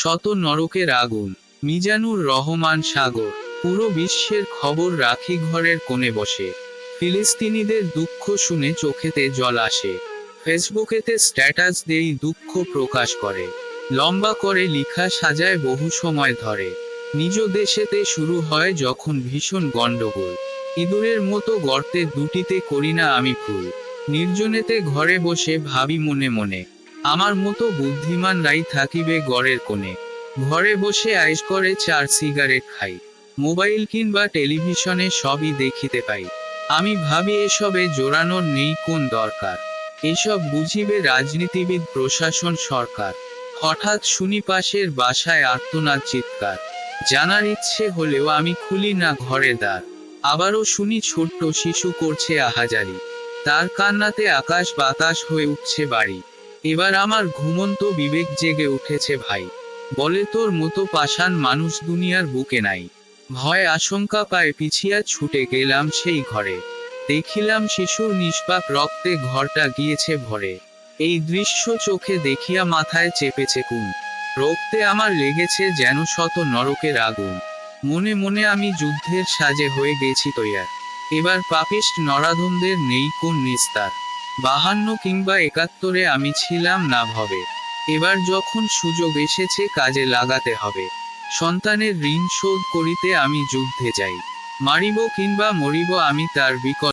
শত নরকের আগুন। মিজানুর রহমান সাগর। পুরো বিশ্বের খবর রাখি ঘরের কোণে বসে। ফিলিস্তিনিদের দুঃখ শুনে চোখেতে জল আসে। ফেসবুকেতে স্ট্যাটাস দেই দুঃখ প্রকাশ করে। লম্বা করে লিখা সাজায় বহু সময় ধরে। নিজ দেশেতে শুরু হয় যখন ভীষণ গণ্ডগোল। ইঁদুরের মতো গর্তে দুটিতে করি না আমি ভুল। নির্জনেতে ঘরে বসে ভাবি মনে মনে, আমার মতো বুদ্ধিমানরাই থাকিবে গড়ের কোণে। ঘরে বসে আইস করে 4 সিগারেট খাই। মোবাইল কিংবা টেলিভিশনে সবই দেখিতে পাই। আমি ভাবি এসবে জোরানোর নেই কোন দরকার। এসব বুঝিবে রাজনীতিবিদ, প্রশাসন, সরকার। হঠাৎ শুনি পাশের বাসায় আর্তনাদ চিৎকার। জানার ইচ্ছে হলেও আমি খুলি না ঘরে দ্বার। আবারও শুনি ছোট্ট শিশু করছে আহাজারি। তার কান্নাতে আকাশ বাতাস হয়ে উঠছে বাড়ি। এবার আমার ঘুমন্ত বিবেক জেগে উঠেছে ভাই। বলে তোর মতো পাষাণ মানুষ দুনিয়ার বুকে নাই। ভয় আশঙ্কা পায় পিছিয়া ছুটে গেলাম সেই ঘরে। দেখিলাম শিশুর নিষ্পাপ রক্তে ঘরটা গিয়েছে ভরে। এই দৃশ্য চোখে দেখিয়া মাথায় চেপেছে কুন। রক্তে আমার লেগেছে যেন শত নরকের আগুন। মনে মনে আমি যুদ্ধের সাজে হয়ে গেছি তৈয়ার। এবার পাপিষ্ঠ নরাধমদের নেই কোন নিস্তার। 52 কিংবা 71-এ আমি ছিলাম না ভবে। এবার যখন সুযোগ এসেছে কাজে লাগাতে হবে। সন্তানের ঋণ শোধ করিতে আমি যুদ্ধে যাই। মারিব কিংবা মরিব আমি তার বিকল্প